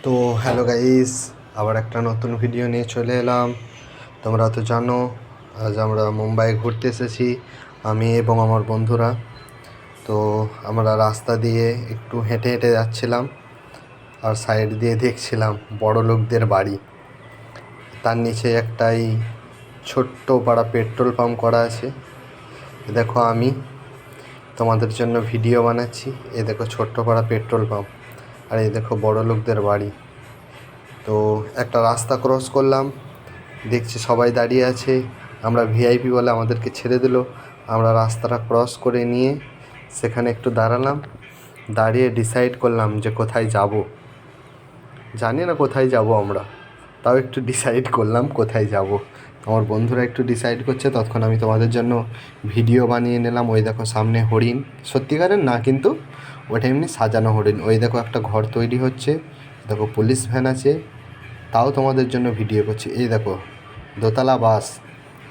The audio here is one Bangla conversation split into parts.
তো হ্যালো গাইস, আবার একটা নতুন ভিডিও নিয়ে চলে এলাম। তোমরা তো জানো আজ আমরা মুম্বাই ঘুরতে এসেছি, আমি এবং আমার বন্ধুরা। তো আমরা রাস্তা দিয়ে একটু হেঁটে হেঁটে যাচ্ছিলাম আর সাইড দিয়ে দেখছিলাম বড় লোকদের বাড়ি। তার নিচে একটাই ছোট্ট পাড়া পেট্রোল পাম্প করা আছে। দেখো আমি তোমাদের জন্য ভিডিও বানাচ্ছি। এ দেখো ছোট্ট পাড়া পেট্রোল পাম্প, আর এই দেখো বড় লোকদের বাড়ি। তো একটা রাস্তা ক্রস করলাম, দেখছি সবাই দাঁড়িয়ে আছে। আমরা ভিআইপি বলে আমাদেরকে ছেড়ে দিল। আমরা রাস্তাটা ক্রস করে নিয়ে সেখানে একটু দাঁড়ালাম, দাঁড়িয়ে ডিসাইড করলাম যে কোথায় যাব। জানি না কোথায় যাব আমরা, তাও একটু ডিসাইড করলাম কোথায় যাব। আমার বন্ধুরা একটু ডিসাইড করছে, ততক্ষণ আমি তোমাদের জন্য ভিডিও বানিয়ে নিলাম। ওই দেখো সামনে হরিণ, সত্যিকারের না কিন্তু ওটা এমনি সাজানো হরিণ। ওই দেখো একটা ঘর তৈরি হচ্ছে, দেখো পুলিশ ভ্যান আছে, তাও তোমাদের জন্য ভিডিও করছি। এই দেখো দোতলা বাস,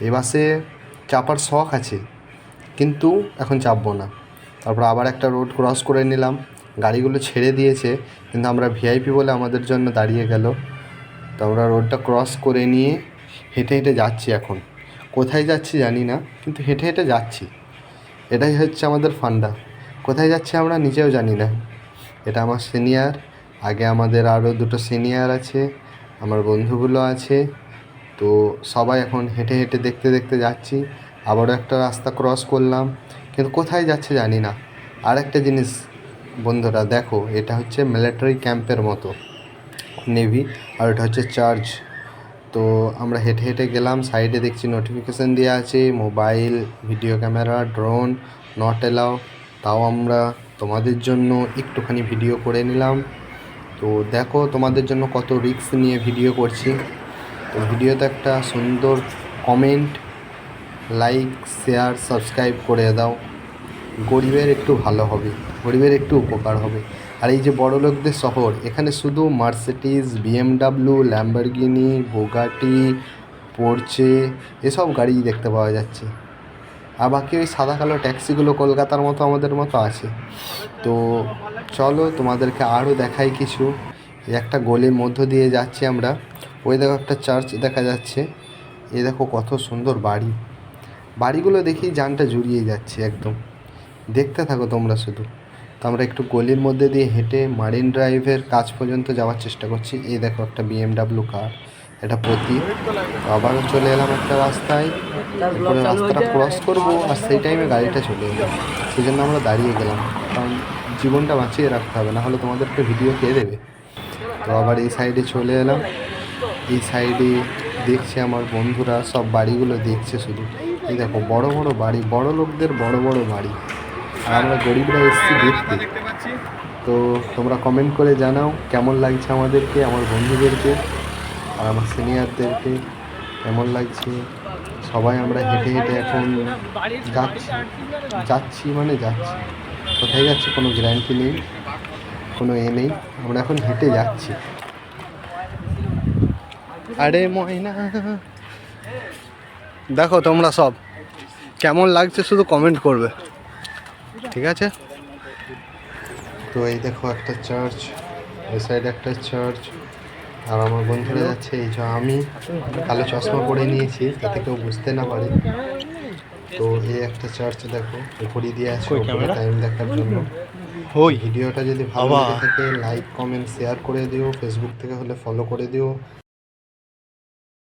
এই বাসে চাপার শখ আছে কিন্তু এখন চাপবো না। তারপর আবার একটা রোড ক্রস করে নিলাম, গাড়িগুলো ছেড়ে দিয়েছে কিন্তু আমরা ভিআইপি বলে আমাদের জন্য দাঁড়িয়ে গেল। তো আমরা রোডটা ক্রস করে নিয়ে হেঁটে হেঁটে যাচ্ছি। এখন কোথায় যাচ্ছি জানি না, কিন্তু হেঁটে হেঁটে যাচ্ছি। এটাই হচ্ছে আমাদের ফান্ডা। কোথায় যাচ্ছি আমরা নিজেও জানি না। এটা আমার সিনিয়র, আগে আমাদের আরও দুটো সিনিয়র আছে, আমার বন্ধুগুলো আছে। তো সবাই এখন হেঁটে হেঁটে দেখতে দেখতে যাচ্ছি। আবারও একটা রাস্তা ক্রস করলাম, কিন্তু কোথায় যাচ্ছে জানি না। আর একটা জিনিস বন্ধুরা দেখো, এটা হচ্ছে মিলিটারি ক্যাম্পের মতো, নেভি, আর এটা হচ্ছে চার্চ। তো আমরা হেঁটে হেঁটে গেলাম, সাইডে দেখছি নোটিফিকেশান দেওয়া আছে, mobile, video camera, drone not allow. তাও আমরা তোমাদের জন্য একটুখানি ভিডিও করে নিলাম। তো দেখো তোমাদের জন্য কত রিস্ক নিয়ে ভিডিও করছি। তো ভিডিওতে একটা সুন্দর কমেন্ট, লাইক, শেয়ার, সাবস্ক্রাইব করে দাও। গরিবের একটু ভালো হবে, গরিবের একটু উপকার হবে। আর এই যে বড় লোকদের শহর, এখানে শুধু মার্সিডিজ, বিএমডাব্লিউ, ল্যাম্বরগিনি, বুগাটি, পোর্চে এসব গাড়ি দেখতে পাওয়া যাচ্ছে। আর বাকি ওই সাদা কালো ট্যাক্সিগুলো কলকাতার মতো আমাদের মতো আছে। তো চলো তোমাদেরকে আরও দেখাই কিছু। এই একটা গলির মধ্য দিয়ে যাচ্ছি আমরা, ওই দেখো একটা চার্চ দেখা যাচ্ছে। এই দেখো কত সুন্দর বাড়ি, বাড়িগুলো দেখি জানটা জুড়িয়ে যাচ্ছে একদম। দেখতে থাকো তোমরা শুধু। তো আমরা একটু গলির মধ্যে দিয়ে হেঁটে মারিন ড্রাইভের কাছ পর্যন্ত যাওয়ার চেষ্টা করছি। এই দেখো একটা বিএমডাব্লিউ কার, এটা প্রতীক। আবারও চলে এলাম একটা রাস্তায়, এরপরে রাস্তাটা ক্রস করব আর সেই টাইমে গাড়িটা চলে এলো। সেই জন্য আমরা দাঁড়িয়ে গেলাম, কারণ জীবনটা বাঁচিয়ে রাখতে হবে, নাহলে তোমাদেরকে ভিডিও কে দেবে। তো আবার এই সাইডে চলে এলাম, এই সাইডে দেখছে আমার বন্ধুরা সব বাড়িগুলো দেখছে শুধু। এই দেখো বড় বড় বাড়ি, বড় লোকদের বড় বড় বাড়ি, আর আমরা গরিবরা এসেছি দেখতে। তো তোমরা কমেন্ট করে জানাও কেমন লাগছে আমাদেরকে, আমার বন্ধুদেরকে আর আমার সিনিয়রদেরকে কেমন লাগছে। সবাই আমরা হেঁটে হেঁটে এখন যাচ্ছি মানে যাচ্ছি। কোথায় যাচ্ছি কোনো গ্যারান্টি নেই, কোনো নেই। আমরা এখন হেঁটে যাচ্ছি। আরে ময়না, দেখো তোমরা সব কেমন লাগছে শুধু কমেন্ট করবে, ঠিক আছে? তো এই দেখো একটা চার্চ, এই সাইডে একটা চার্চ, আর আমার বন্ধুরা যাচ্ছে। এই যে আমি কালো চশমা পরে নিয়েছি যাতে কেউ বুঝতে না পারে। তো এই একটা চার্চ দেখো, ঘড়ি দিয়ে আছে উপরে টাইম দেখার জন্য। ভিডিওটা যদি ভালো লেগে থাকে লাইক, কমেন্ট, শেয়ার করে দিও। ফেসবুক থেকে হলে ফলো করে দিও।